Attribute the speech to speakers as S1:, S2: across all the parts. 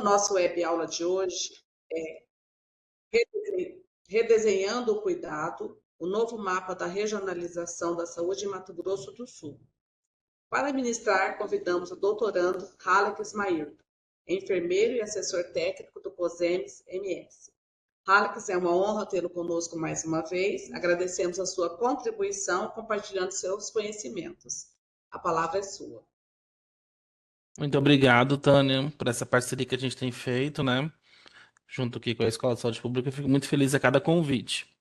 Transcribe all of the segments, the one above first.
S1: nossa web aula de hoje é Redesenhando o Cuidado, o novo mapa da regionalização da saúde em Mato Grosso do Sul. Para ministrar, convidamos o doutorando Halleck Mair, enfermeiro e assessor técnico do COSEMES MS. Halleck, é uma honra tê-lo conosco mais uma vez. Agradecemos a sua contribuição compartilhando seus conhecimentos. A palavra é sua.
S2: Muito obrigado, Tânia, por essa parceria que a gente tem feito, né? Junto aqui com a Escola de Saúde Pública. Eu fico muito feliz a cada convite.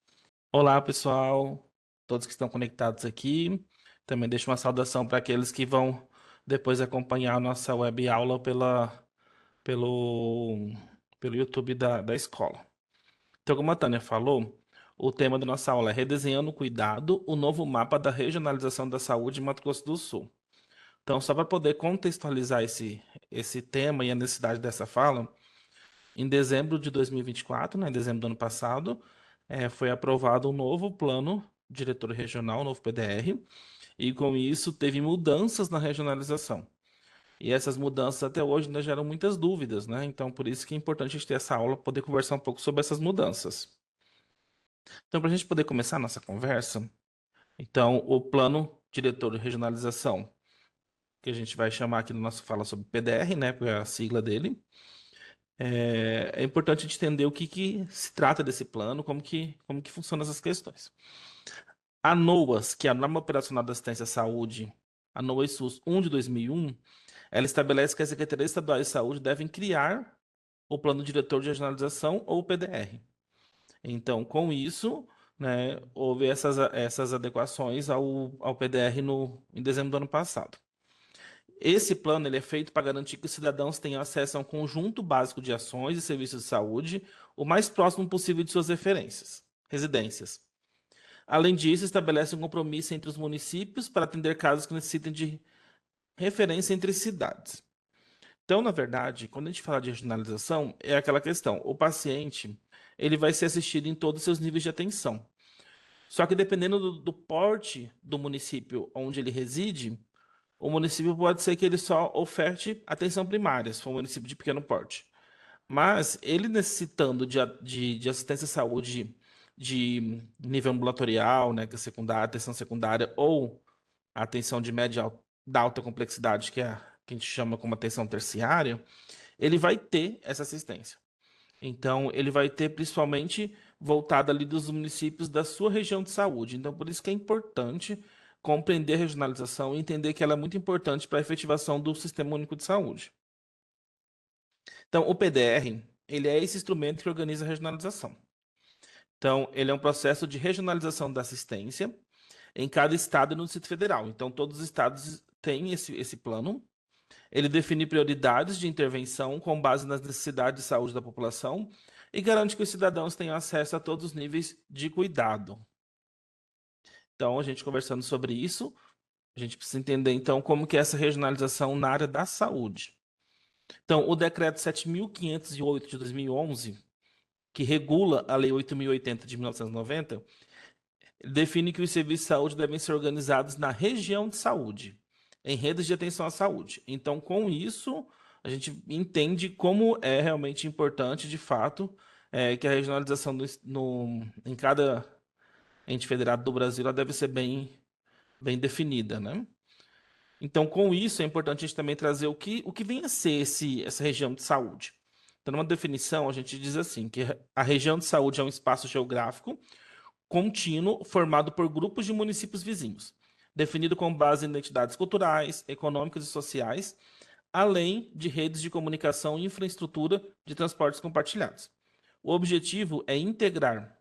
S2: Olá, pessoal, todos que estão conectados aqui. Também deixo uma saudação para aqueles que vão depois acompanhar a nossa web aula pelo, pelo YouTube da escola. Então, como a Tânia falou, o tema da nossa aula é Redesenhando o Cuidado, o novo mapa da regionalização da saúde em Mato Grosso do Sul. Então, só para poder contextualizar esse tema e a necessidade dessa fala, em dezembro de 2024, né, em dezembro do ano passado, foi aprovado um novo plano diretor regional, um novo PDR, e com isso teve mudanças na regionalização. E essas mudanças até hoje ainda geram muitas dúvidas, né? Então, por isso que é importante a gente ter essa aula, poder conversar um pouco sobre essas mudanças. Então, para a gente poder começar a nossa conversa, então, o plano diretor de regionalização, que a gente vai chamar aqui no nosso fala sobre PDR, né? Que é a sigla dele. É importante a gente entender o que se trata desse plano, como que funcionam essas questões. A NOAS, que é a Norma Operacional da Assistência à Saúde, a NOAS SUS 1 de 2001, ela estabelece que as secretarias estaduais de saúde devem criar o Plano Diretor de Regionalização ou o PDR. Então, com isso, né, houve essas adequações ao PDR em dezembro do ano passado. Esse plano ele é feito para garantir que os cidadãos tenham acesso a um conjunto básico de ações e serviços de saúde o mais próximo possível de suas residências. Além disso, estabelece um compromisso entre os municípios para atender casos que necessitem de referência entre cidades. Então, na verdade, quando a gente fala de regionalização, é aquela questão: o paciente ele vai ser assistido em todos os seus níveis de atenção. Só que dependendo do porte do município onde ele reside, o município pode ser que ele só oferte atenção primária, se for um município de pequeno porte. Mas ele necessitando de assistência à saúde de nível ambulatorial, né, que é secundária, atenção secundária, ou a atenção de média da alta complexidade, que é a que a gente chama como atenção terciária, ele vai ter essa assistência. Então, ele vai ter principalmente voltado ali dos municípios da sua região de saúde. Então, por isso que é importante compreender a regionalização e entender que ela é muito importante para a efetivação do Sistema Único de Saúde. Então, o PDR, ele é esse instrumento que organiza a regionalização. Então, ele é um processo de regionalização da assistência em cada estado e no Distrito Federal. Então, todos os estados têm esse plano. Ele define prioridades de intervenção com base nas necessidades de saúde da população e garante que os cidadãos tenham acesso a todos os níveis de cuidado. Então, a gente conversando sobre isso, a gente precisa entender, então, como que é essa regionalização na área da saúde. Então, o Decreto 7.508 de 2011, que regula a Lei 8.080 de 1990, define que os serviços de saúde devem ser organizados na região de saúde, em redes de atenção à saúde. Então, com isso, a gente entende como é realmente importante, de fato, que a regionalização em cada ente federado do Brasil ela deve ser bem definida, né? Então, com isso, é importante a gente também trazer o que vem a ser essa região de saúde. Então, numa definição, a gente diz assim, que a região de saúde é um espaço geográfico contínuo formado por grupos de municípios vizinhos, definido com base em identidades culturais, econômicas e sociais, além de redes de comunicação e infraestrutura de transportes compartilhados. O objetivo é integrar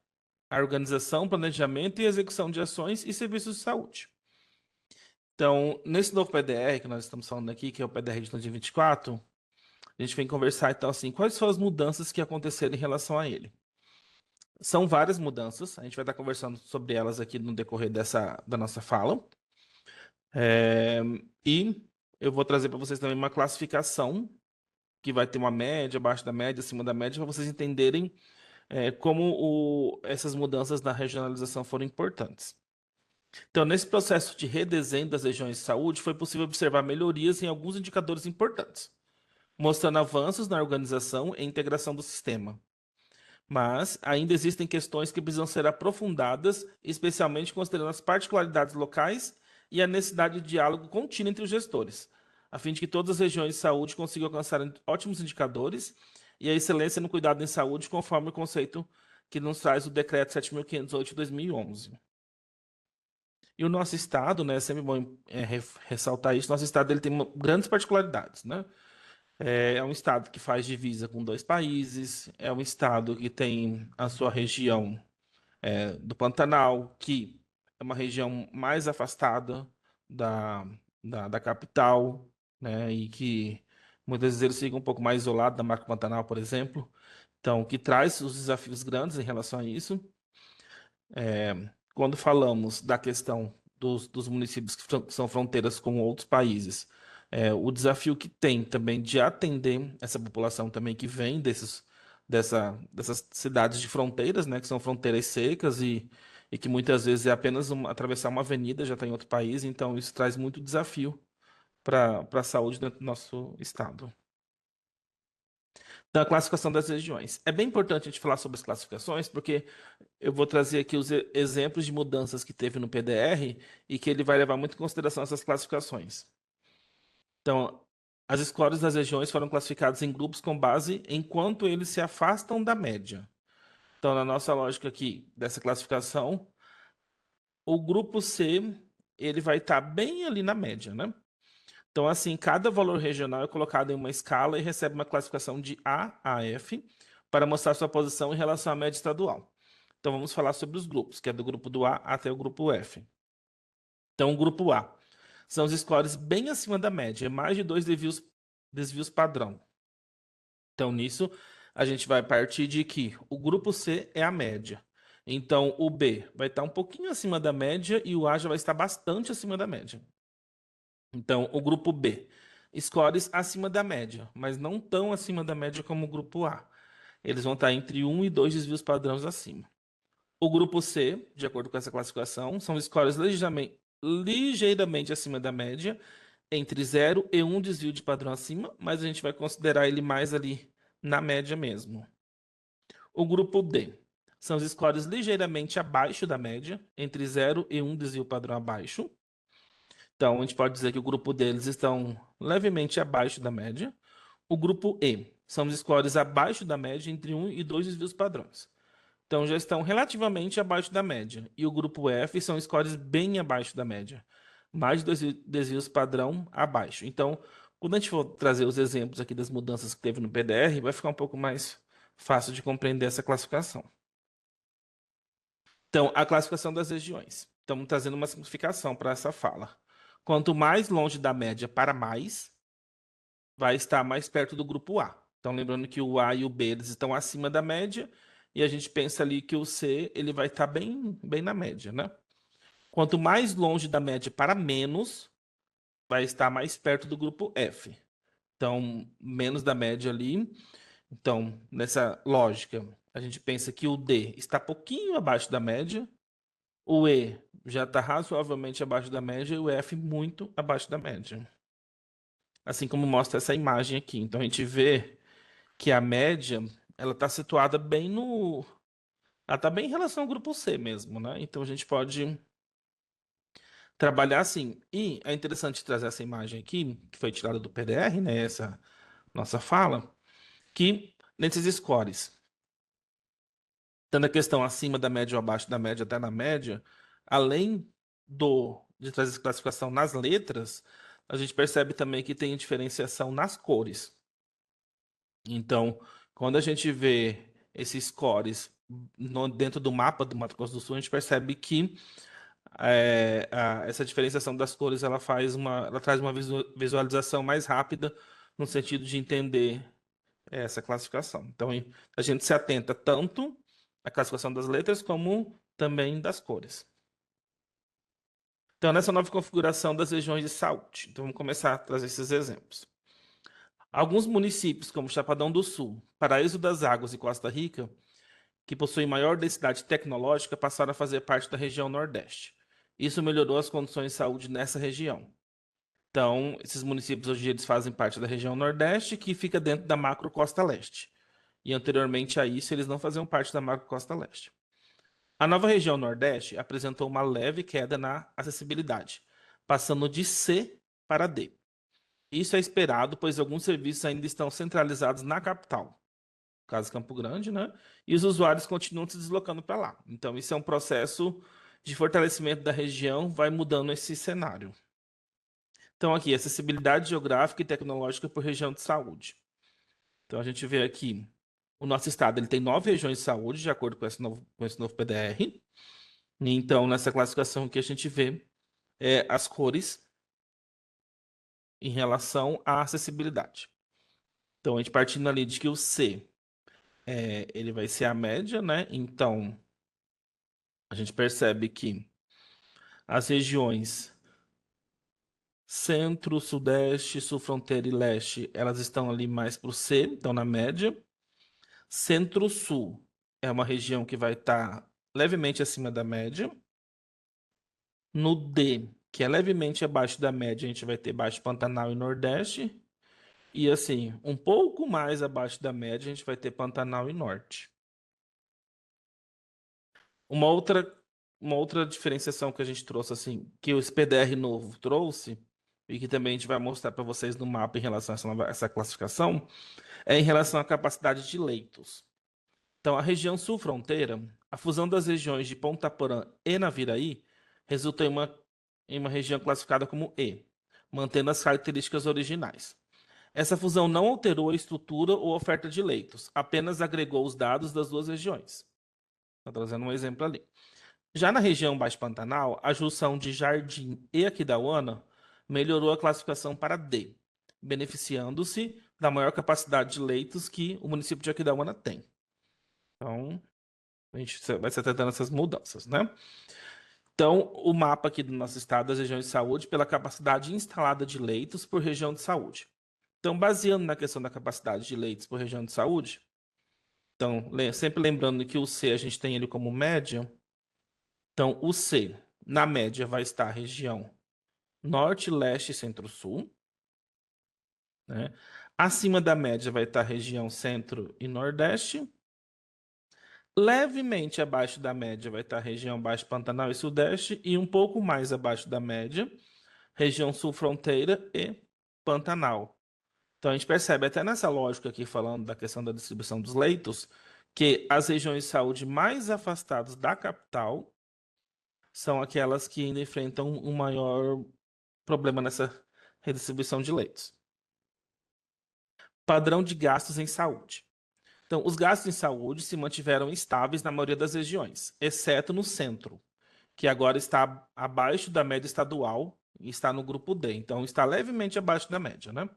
S2: a organização, planejamento e execução de ações e serviços de saúde. Então, nesse novo PDR que nós estamos falando aqui, que é o PDR de 2024, a gente vem conversar, então, assim, quais foram as mudanças que aconteceram em relação a ele. São várias mudanças, a gente vai estar conversando sobre elas aqui no decorrer da nossa fala. E eu vou trazer para vocês também uma classificação, que vai ter uma média, abaixo da média, acima da média, para vocês entenderem como essas mudanças na regionalização foram importantes. Então, nesse processo de redesenho das regiões de saúde, foi possível observar melhorias em alguns indicadores importantes, mostrando avanços na organização e integração do sistema. Mas ainda existem questões que precisam ser aprofundadas, especialmente considerando as particularidades locais e a necessidade de diálogo contínuo entre os gestores, a fim de que todas as regiões de saúde consigam alcançar ótimos indicadores e a excelência no cuidado em saúde, conforme o conceito que nos traz o Decreto 7.508 de 2011. E o nosso estado, né, é sempre bom ressaltar isso, nosso estado ele tem grandes particularidades, né? É um estado que faz divisa com 2 países, é um estado que tem a sua região do Pantanal, que é uma região mais afastada da, da capital, né? E que muitas vezes eles ficam um pouco mais isolados da Marca Pantanal, por exemplo. Então, que traz os desafios grandes em relação a isso. Quando falamos da questão dos municípios que são fronteiras com outros países, o desafio que tem também de atender essa população também que vem dessas cidades de fronteiras, né, que são fronteiras secas e que muitas vezes é apenas atravessar uma avenida, já está em outro país, então isso traz muito desafio para a saúde dentro do nosso estado. Então, a classificação das regiões. É bem importante a gente falar sobre as classificações, porque eu vou trazer aqui os exemplos de mudanças que teve no PDR e que ele vai levar muito em consideração essas classificações. Então, as scores das regiões foram classificadas em grupos com base em quanto eles se afastam da média. Então, na nossa lógica aqui dessa classificação, o grupo C ele vai estar bem ali na média, né? Então, assim, cada valor regional é colocado em uma escala e recebe uma classificação de A a F para mostrar sua posição em relação à média estadual. Então, vamos falar sobre os grupos, que é do grupo do A até o grupo F. Então, o grupo A são os scores bem acima da média, mais de 2 desvios padrão. Então, nisso, a gente vai partir de que o grupo C é a média. Então, o B vai estar um pouquinho acima da média e o A já vai estar bastante acima da média. Então, o grupo B, scores acima da média, mas não tão acima da média como o grupo A. Eles vão estar entre 1 e 2 desvios padrões acima. O grupo C, de acordo com essa classificação, são scores ligeiramente acima da média, entre 0 e 1 desvio de padrão acima, mas a gente vai considerar ele mais ali na média mesmo. O grupo D são os scores ligeiramente abaixo da média, entre 0 e 1 desvio padrão abaixo. Então, a gente pode dizer que o grupo deles estão levemente abaixo da média. O grupo E são os scores abaixo da média, entre 1 e 2 desvios padrões. Então, já estão relativamente abaixo da média. E o grupo F são scores bem abaixo da média. Mais de 2 desvios padrão abaixo. Então, quando a gente for trazer os exemplos aqui das mudanças que teve no PDR, vai ficar um pouco mais fácil de compreender essa classificação. Então, a classificação das regiões. Estamos trazendo uma simplificação para essa fala. Quanto mais longe da média para mais, vai estar mais perto do grupo A. Então, lembrando que o A e o B eles estão acima da média, e a gente pensa ali que o C ele vai estar bem na média, né? Quanto mais longe da média para menos, vai estar mais perto do grupo F. Então, menos da média ali. Então, nessa lógica, a gente pensa que o D está pouquinho abaixo da média, o E já está razoavelmente abaixo da média e o F muito abaixo da média. Assim como mostra essa imagem aqui. Então, a gente vê que a média ela está situada bem no. Ela está bem em relação ao grupo C mesmo, né? Então, a gente pode trabalhar assim. E é interessante trazer essa imagem aqui, que foi tirada do PDR, né? Essa nossa fala, que nesses scores, tanto a questão acima da média ou abaixo da média, até na média, além de trazer classificação nas letras, a gente percebe também que tem diferenciação nas cores. Então, quando a gente vê esses scores dentro do mapa do Mato Grosso do Sul, a gente percebe que essa diferenciação das cores ela traz uma visualização mais rápida no sentido de entender essa classificação. Então, a gente se atenta tanto à classificação das letras como também das cores. Então, nessa nova configuração das regiões de saúde, então vamos começar a trazer esses exemplos. Alguns municípios, como Chapadão do Sul, Paraíso das Águas e Costa Rica, que possuem maior densidade tecnológica, passaram a fazer parte da região Nordeste. Isso melhorou as condições de saúde nessa região. Então, esses municípios hoje em dia eles fazem parte da região Nordeste, que fica dentro da macro Costa Leste. E anteriormente a isso, eles não faziam parte da macro Costa Leste. A nova região Nordeste apresentou uma leve queda na acessibilidade, passando de C para D. Isso é esperado, pois alguns serviços ainda estão centralizados na capital, caso Campo Grande, né? E os usuários continuam se deslocando para lá. Então, isso é um processo de fortalecimento da região, vai mudando esse cenário. Então, aqui, acessibilidade geográfica e tecnológica por região de saúde. Então, a gente vê aqui, o nosso estado ele tem 9 regiões de saúde, de acordo com esse novo PDR. Então, nessa classificação que a gente vê as cores em relação à acessibilidade. Então, a gente partindo ali de que o C ele vai ser a média, né? Então, a gente percebe que as regiões centro, sudeste, sul, fronteira e leste, elas estão ali mais para o C, então na média. Centro-sul é uma região que vai estar levemente acima da média. No D, que é levemente abaixo da média, a gente vai ter Baixo Pantanal e Nordeste. E assim, um pouco mais abaixo da média, a gente vai ter Pantanal e Norte. Uma outra, uma outra diferenciação que a gente trouxe, assim, que o SPDR novo trouxe, e que também a gente vai mostrar para vocês no mapa em relação a essa classificação, é em relação à capacidade de leitos. Então, a região sul-fronteira, a fusão das regiões de Ponta Porã e Naviraí, resultou em uma região classificada como E, mantendo as características originais. Essa fusão não alterou a estrutura ou oferta de leitos, apenas agregou os dados das duas regiões. Estou trazendo um exemplo ali. Já na região Baixo Pantanal, a junção de Jardim e Aquidauana melhorou a classificação para D, beneficiando-se da maior capacidade de leitos que o município de Aquidauana tem. Então, a gente vai se atentando a essas mudanças, né? Então, o mapa aqui do nosso estado das regiões de saúde pela capacidade instalada de leitos por região de saúde. Então, baseando na questão da capacidade de leitos por região de saúde, então, sempre lembrando que o C a gente tem ele como média. Então, o C, na média, vai estar a região Norte, Leste, Centro-Sul, né? Acima da média vai estar a região Centro e Nordeste. Levemente abaixo da média vai estar a região Baixo Pantanal e Sudeste. E um pouco mais abaixo da média, região Sul Fronteira e Pantanal. Então, a gente percebe até nessa lógica aqui, falando da questão da distribuição dos leitos, que as regiões de saúde mais afastadas da capital são aquelas que ainda enfrentam um maior problema nessa redistribuição de leitos. Padrão de gastos em saúde. Então, os gastos em saúde se mantiveram estáveis na maioria das regiões, exceto no centro, que agora está abaixo da média estadual e está no grupo D. Então, está levemente abaixo da média, né?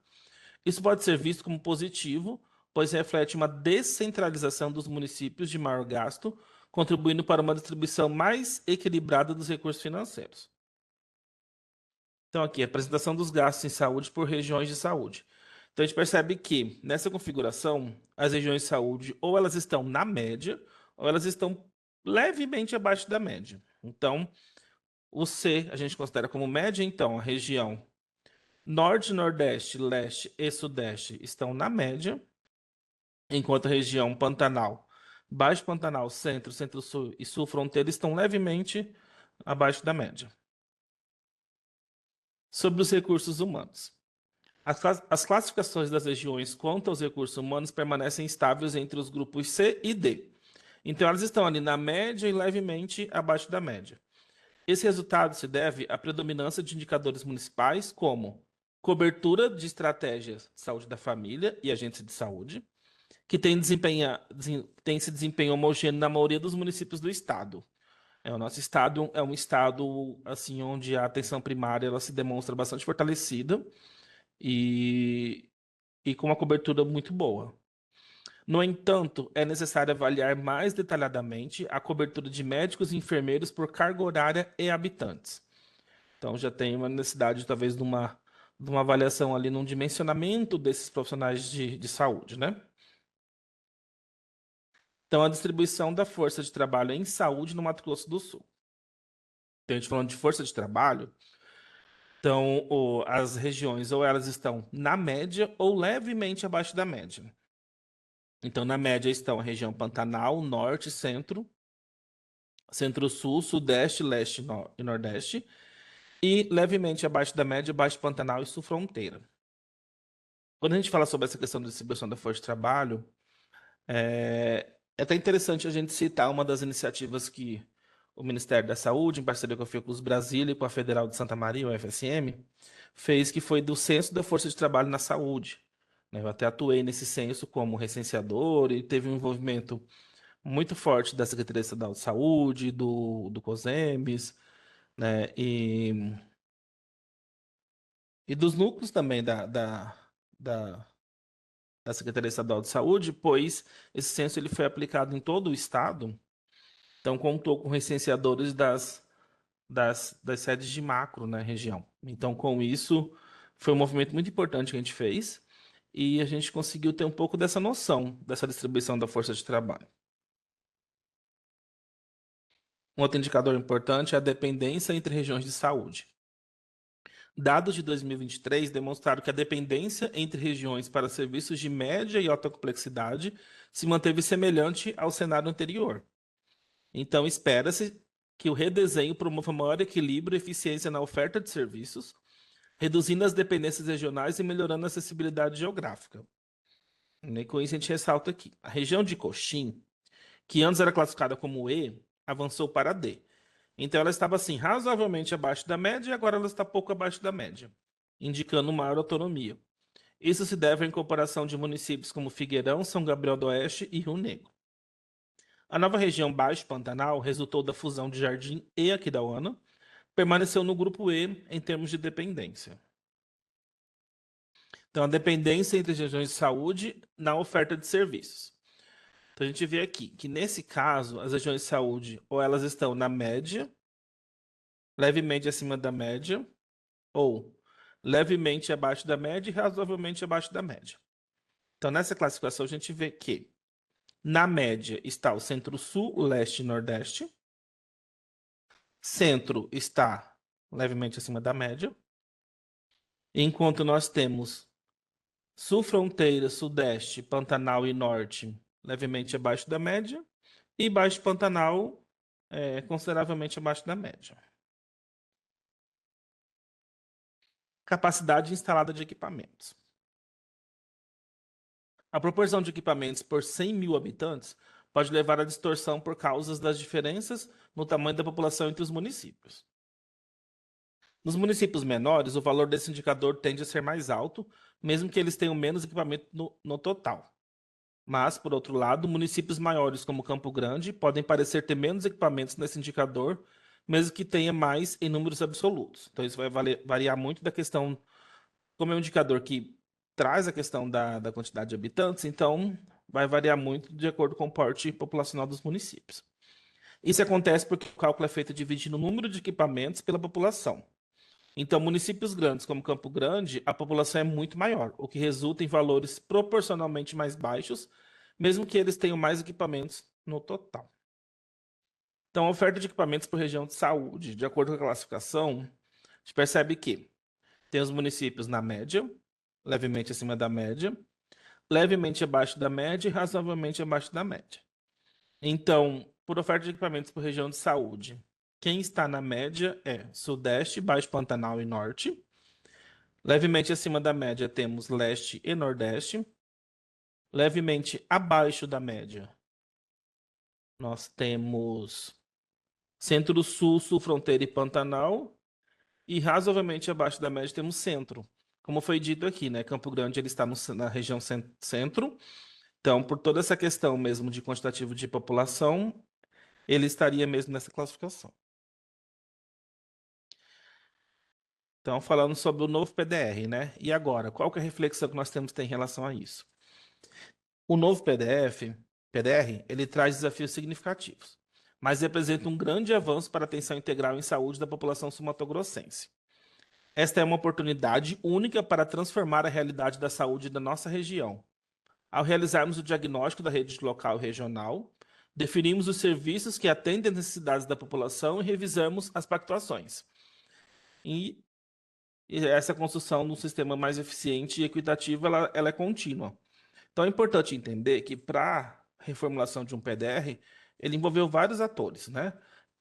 S2: Isso pode ser visto como positivo, pois reflete uma descentralização dos municípios de maior gasto, contribuindo para uma distribuição mais equilibrada dos recursos financeiros. Então, aqui, a apresentação dos gastos em saúde por regiões de saúde. Então, a gente percebe que, nessa configuração, as regiões de saúde ou elas estão na média, ou elas estão levemente abaixo da média. Então, o C a gente considera como média, então, a região Norte, Nordeste, Leste e Sudeste estão na média, enquanto a região Pantanal, Baixo Pantanal, Centro, Centro-Sul e Sul Fronteira estão levemente abaixo da média. Sobre os recursos humanos. As classificações das regiões quanto aos recursos humanos permanecem estáveis entre os grupos C e D. Então, elas estão ali na média e levemente abaixo da média. Esse resultado se deve à predominância de indicadores municipais, como cobertura de estratégias de saúde da família e agentes de saúde, que tem esse desempenho homogêneo na maioria dos municípios do estado. O nosso estado é um estado assim onde a atenção primária ela se demonstra bastante fortalecida e, e com uma cobertura muito boa. No entanto, é necessário avaliar mais detalhadamente a cobertura de médicos e enfermeiros por carga horária e habitantes. Então, já tem uma necessidade, talvez, de uma avaliação ali, num dimensionamento desses profissionais de saúde, né? Então, a distribuição da força de trabalho em saúde no Mato Grosso do Sul. Então, a gente falando de força de trabalho, Então, as regiões ou elas estão na média ou levemente abaixo da média. Então, na média estão a região Pantanal, Norte, Centro, Centro-Sul, Sudeste, Leste e Nordeste. E levemente abaixo da média, Baixo Pantanal e Sul Fronteira. Quando a gente fala sobre essa questão da distribuição da força de trabalho, é até interessante a gente citar uma das iniciativas que o Ministério da Saúde, em parceria com a Fiocruz Brasília e com a Federal de Santa Maria, o FSM, fez, que foi do Censo da Força de Trabalho na Saúde. Né? Eu até atuei nesse censo como recenseador e teve um envolvimento muito forte da Secretaria Estadual de Saúde, do COSEMBS, né? E dos núcleos também da, da Secretaria Estadual de Saúde, pois esse censo ele foi aplicado em todo o estado, então contou com recenseadores das sedes de macro na região. Então, com isso, foi um movimento muito importante que a gente fez e a gente conseguiu ter um pouco dessa noção dessa distribuição da força de trabalho. Um outro indicador importante é a dependência entre regiões de saúde. Dados de 2023 demonstraram que a dependência entre regiões para serviços de média e alta complexidade se manteve semelhante ao cenário anterior. Então, espera-se que o redesenho promova maior equilíbrio e eficiência na oferta de serviços, reduzindo as dependências regionais e melhorando a acessibilidade geográfica. E com isso, a gente ressalta aqui: a região de Coxim, que antes era classificada como E, avançou para D. Então, ela estava assim, razoavelmente abaixo da média e agora ela está pouco abaixo da média, indicando maior autonomia. Isso se deve à incorporação de municípios como Figueirão, São Gabriel do Oeste e Rio Negro. A nova região Baixo Pantanal resultou da fusão de Jardim e Aquidauana, permaneceu no grupo E em termos de dependência. Então, a dependência entre as regiões de saúde na oferta de serviços. Então, a gente vê aqui que, nesse caso, as regiões de saúde ou elas estão na média, levemente acima da média, ou levemente abaixo da média e razoavelmente abaixo da média. Então, nessa classificação, a gente vê que, na média, está o Centro-Sul, Leste e Nordeste. Centro está levemente acima da média. Enquanto nós temos Sul, Fronteira, Sudeste, Pantanal e Norte levemente abaixo da média. E Baixo Pantanal consideravelmente abaixo da média. Capacidade instalada de equipamentos. A proporção de equipamentos por 100 mil habitantes pode levar à distorção por causa das diferenças no tamanho da população entre os municípios. Nos municípios menores, o valor desse indicador tende a ser mais alto, mesmo que eles tenham menos equipamento no total. Mas, por outro lado, municípios maiores como Campo Grande podem parecer ter menos equipamentos nesse indicador, mesmo que tenha mais em números absolutos. Então, isso vai variar muito da questão, como é um indicador que traz a questão da quantidade de habitantes, então vai variar muito de acordo com o porte populacional dos municípios. Isso acontece porque o cálculo é feito dividindo o número de equipamentos pela população. Então, municípios grandes como Campo Grande, a população é muito maior, o que resulta em valores proporcionalmente mais baixos, mesmo que eles tenham mais equipamentos no total. Então, a oferta de equipamentos por região de saúde, de acordo com a classificação, a gente percebe que tem os municípios na média, levemente acima da média, levemente abaixo da média e razoavelmente abaixo da média. Então, por oferta de equipamentos por região de saúde, quem está na média é Sudeste, Baixo Pantanal e Norte. Levemente acima da média temos Leste e Nordeste. Levemente abaixo da média nós temos Centro-Sul, Sul Fronteira e Pantanal. E razoavelmente abaixo da média temos Centro. Como foi dito aqui, né? Campo Grande ele está na região centro. Então, por toda essa questão mesmo de quantitativo de população, ele estaria mesmo nessa classificação. Então, falando sobre o novo PDR, né? E agora, qual que é a reflexão que nós temos que ter em relação a isso? O novo PDR, ele traz desafios significativos, mas representa um grande avanço para a atenção integral em saúde da população sul-mato-grossense. Esta é uma oportunidade única para transformar a realidade da saúde da nossa região. Ao realizarmos o diagnóstico da rede local e regional, definimos os serviços que atendem às necessidades da população e revisamos as pactuações. E e essa construção de um sistema mais eficiente e equitativo, ela é contínua. Então é importante entender que para reformulação de um PDR, ele envolveu vários atores, né?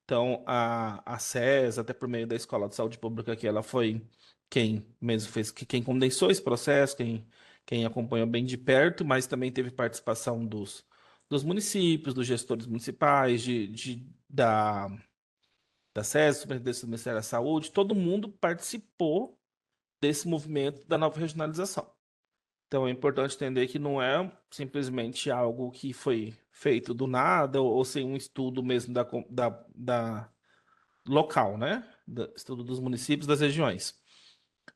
S2: Então a SES, até por meio da Escola de Saúde Pública, que ela foi quem mesmo fez, quem condensou esse processo, quem acompanhou bem de perto, mas também teve participação dos municípios, dos gestores municipais, da SES, do Superintendência do Ministério da Saúde, todo mundo participou desse movimento da nova regionalização. Então é importante entender que não é simplesmente algo que foi feito do nada ou sem um estudo mesmo da local, né? Estudo dos municípios, das regiões.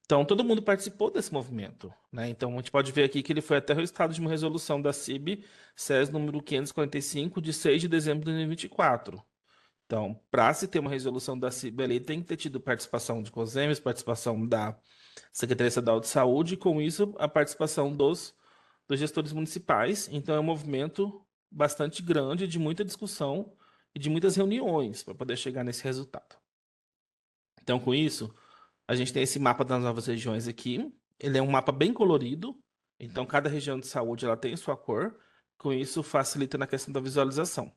S2: Então todo mundo participou desse movimento, né? Então a gente pode ver aqui que ele foi até o resultado de uma resolução da CIB, SES número 545, de 6 de dezembro de 2024. Então, para se ter uma resolução da CIB ali, tem que ter tido participação de COSEMES, participação da Secretaria Estadual de Saúde, e com isso a participação dos gestores municipais. Então, é um movimento bastante grande, de muita discussão e de muitas reuniões para poder chegar nesse resultado. Então, com isso, a gente tem esse mapa das novas regiões aqui. Ele é um mapa bem colorido, então cada região de saúde ela tem sua cor. Com isso, facilita na questão da visualização.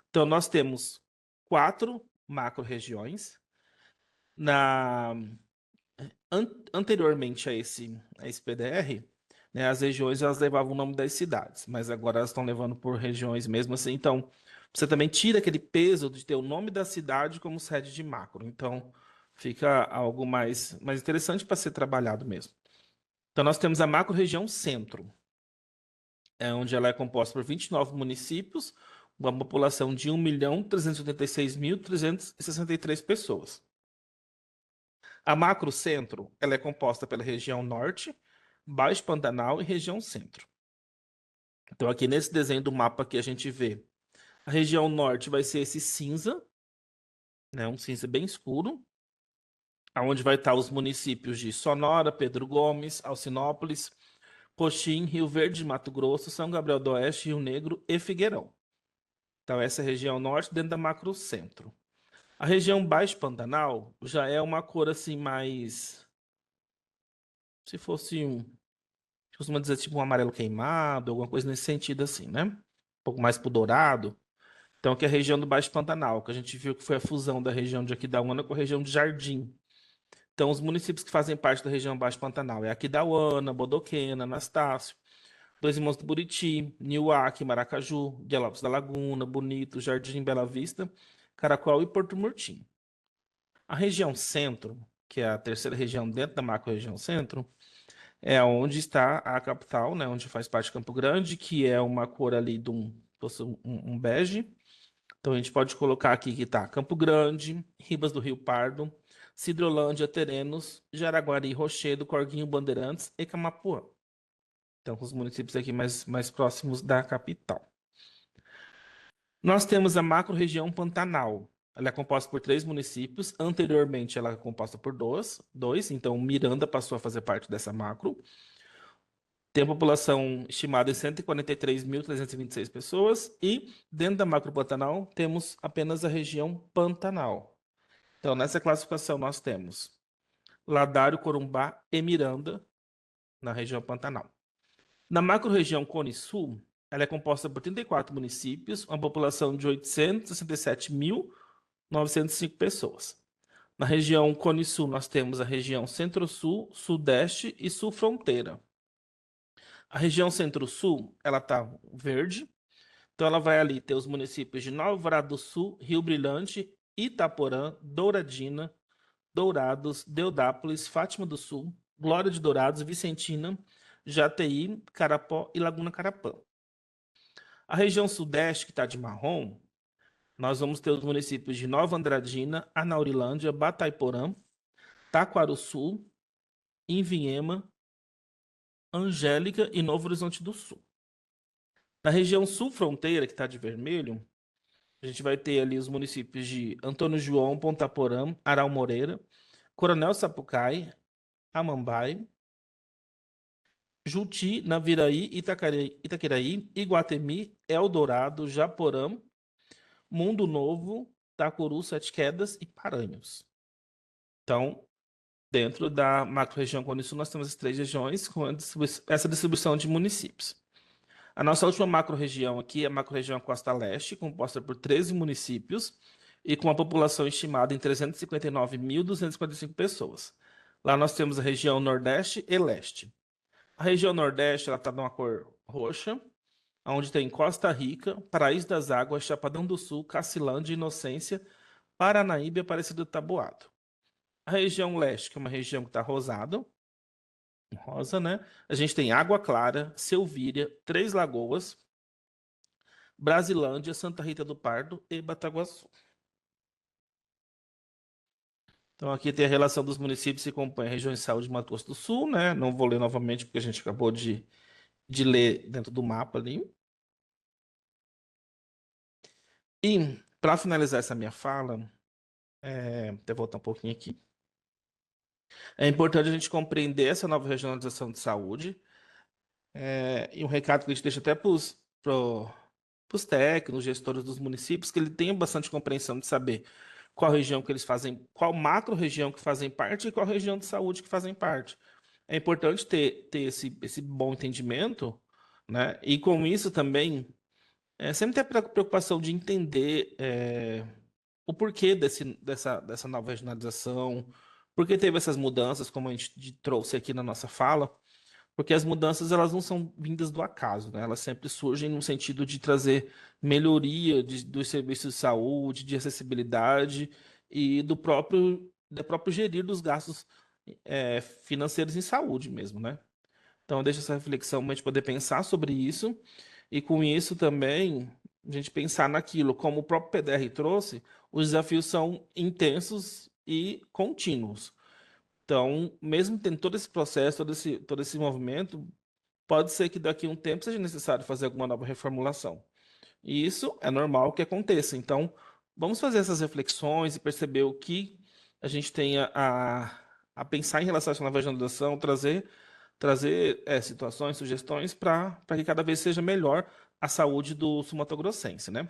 S2: Então, nós temos 4 macro-regiões. Anteriormente a esse PDR, né, as regiões elas levavam o nome das cidades, mas agora elas estão levando por regiões mesmo assim. Então, você também tira aquele peso de ter o nome da cidade como sede de macro. Então, fica algo mais interessante para ser trabalhado mesmo. Então, nós temos a macro-região centro, onde ela é composta por 29 municípios, uma população de 1.386.363 pessoas. A macro centro, ela é composta pela região norte, Baixo Pantanal e região centro. Então aqui nesse desenho do mapa que a gente vê, a região norte vai ser esse cinza, né, um cinza bem escuro, aonde vai estar os municípios de Sonora, Pedro Gomes, Alcinópolis, Coxim, Rio Verde, Mato Grosso, São Gabriel do Oeste, Rio Negro e Figueirão. Então essa é a região norte dentro da macro centro. A região Baixo Pantanal já é uma cor assim mais, se fosse costuma dizer tipo um amarelo queimado, alguma coisa nesse sentido assim, né? Um pouco mais pro dourado. Então aqui é a região do Baixo Pantanal, que a gente viu que foi a fusão da região de Aquidauana com a região de Jardim. Então os municípios que fazem parte da região Baixo Pantanal é Aquidauana, Bodoquena, Anastácio, Dois Irmãos do Buriti, Niuaque, Maracaju, Dialápolis da Laguna, Bonito, Jardim Bela Vista, Caracol e Porto Murtinho. A região centro, que é a terceira região dentro da macro-região centro, é onde está a capital, né, onde faz parte de Campo Grande, que é uma cor ali de um bege. Então a gente pode colocar aqui que está Campo Grande, Ribas do Rio Pardo, Cidrolândia, Terenos, Jaraguari, Rochedo, Corguinho, Bandeirantes e Camapuã. Então, os municípios aqui mais próximos da capital. Nós temos a macro-região Pantanal. Ela é composta por 3 municípios. Anteriormente, ela é composta por dois. Então, Miranda passou a fazer parte dessa macro. Tem a população estimada em 143.326 pessoas. E, dentro da macro Pantanal, temos apenas a região Pantanal. Então, nessa classificação, nós temos Ladário, Corumbá e Miranda, na região Pantanal. Na macro-região Cone Sul, ela é composta por 34 municípios, uma população de 867.905 pessoas. Na região Cone Sul, nós temos a região Centro-Sul, Sudeste e Sul-Fronteira. A região Centro-Sul, ela está verde, então ela vai ali ter os municípios de Nova Alvorada do Sul, Rio Brilhante, Itaporã, Douradina, Dourados, Deodápolis, Fátima do Sul, Glória de Dourados, Vicentina, Jataí, Carapó e Laguna Carapã. A região sudeste, que está de marrom, nós vamos ter os municípios de Nova Andradina, Anaurilândia, Batayporã, Taquarussu, Inviema, Angélica e Novo Horizonte do Sul. Na região sul-fronteira, que está de vermelho, a gente vai ter ali os municípios de Antônio João, Ponta Porã, Aral Moreira, Coronel Sapucaí, Amambai, Juti, Naviraí, Itaquiraí, Iguatemi, Eldorado, Japorã, Mundo Novo, Tacuru, Sete Quedas e Paranhos. Então, Dentro da macro-região Cone Sul, nós temos as 3 regiões com essa distribuição de municípios. A nossa última macro-região aqui é a macro-região Costa Leste, composta por 13 municípios e com uma população estimada em 359.245 pessoas. Lá nós temos a região Nordeste e Leste. A região Nordeste está numa cor roxa, onde tem Costa Rica, Paraíso das Águas, Chapadão do Sul, Cacilândia, Inocência, Paranaíba e Aparecida do Taboado. A região Leste, que é uma região que está rosada, rosa, né? A gente tem Água Clara, Selvíria, Três Lagoas, Brasilândia, Santa Rita do Pardo e Bataguaçu. Então aqui tem a relação dos municípios que compõem a região de saúde de Mato Grosso do Sul, né? Não vou ler novamente porque a gente acabou de ler dentro do mapa ali. E para finalizar essa minha fala, até voltar um pouquinho aqui. É importante a gente compreender essa nova regionalização de saúde. E um recado que a gente deixa até para os técnicos, gestores dos municípios, que ele tenha bastante compreensão de saber qual região que eles fazem, qual macro-região que fazem parte e qual região de saúde que fazem parte. É importante ter esse bom entendimento, né? E com isso também, sempre ter a preocupação de entender o porquê dessa nova regionalização, por que teve essas mudanças, como a gente trouxe aqui na nossa fala, porque as mudanças elas não são vindas do acaso, né? Elas sempre surgem no sentido de trazer melhoria dos serviços de saúde, de acessibilidade e do próprio gerir dos gastos financeiros em saúde mesmo, né? Então deixa essa reflexão para a gente poder pensar sobre isso e com isso também a gente pensar naquilo, como o próprio PDR trouxe, os desafios são intensos e contínuos. Então, mesmo tendo todo esse processo, todo esse movimento, pode ser que daqui a um tempo seja necessário fazer alguma nova reformulação. E isso é normal que aconteça. Então, vamos fazer essas reflexões e perceber o que a gente tem a pensar em relação à nova regionalização, trazer situações, sugestões para que cada vez seja melhor a saúde do sul-mato-grossense, né?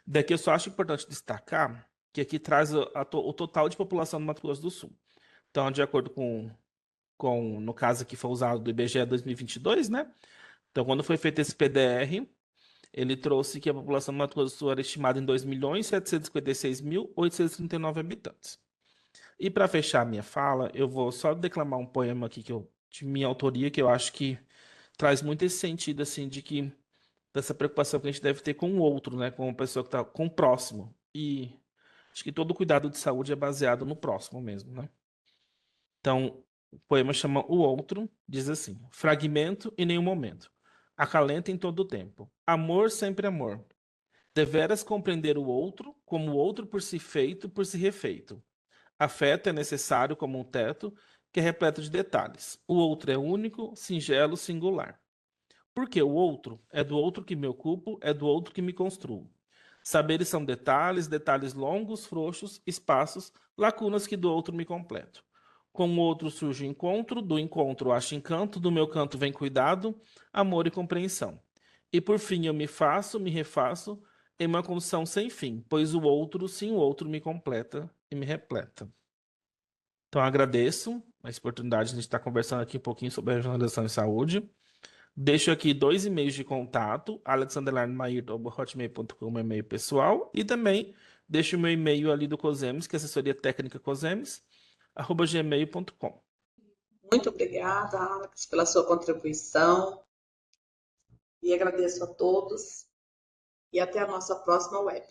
S2: Daqui eu só acho importante destacar que aqui traz o total de população do Mato Grosso do Sul. Então, de acordo no caso que foi usado do IBGE 2022, né? Então, quando foi feito esse PDR, ele trouxe que a população do Mato Grosso do Sul era estimada em 2.756.839 habitantes. E para fechar a minha fala, eu vou só declamar um poema aqui de minha autoria, que eu acho que traz muito esse sentido, assim, dessa preocupação que a gente deve ter com o outro, né? Com a pessoa que está com o próximo. E acho que todo cuidado de saúde é baseado no próximo mesmo, né? Então, o poema chama O Outro, diz assim: fragmento em nenhum momento, acalenta em todo o tempo, amor sempre amor. Deveras compreender o outro como o outro por si feito, por si refeito. Afeto é necessário como um teto que é repleto de detalhes. O outro é único, singelo, singular. Porque o outro é do outro que me ocupo, é do outro que me construo. Saberes são detalhes, detalhes longos, frouxos, espaços, lacunas que do outro me completo. Com o outro surge o encontro, do encontro acho encanto, do meu canto vem cuidado, amor e compreensão. E por fim eu me faço, me refaço, em uma construção sem fim, pois o outro, sim, o outro me completa e me repleta. Então agradeço a oportunidade de a gente estar conversando aqui um pouquinho sobre a regionalização em saúde. Deixo aqui 2 e-mails de contato, alexandermair.hotmail.com, meu e-mail pessoal, e também deixo o meu e-mail ali do COSEMES, que é assessoria técnica COSEMES, @gmail.com.
S1: Muito obrigada, Alex, pela sua contribuição e agradeço a todos e até a nossa próxima web.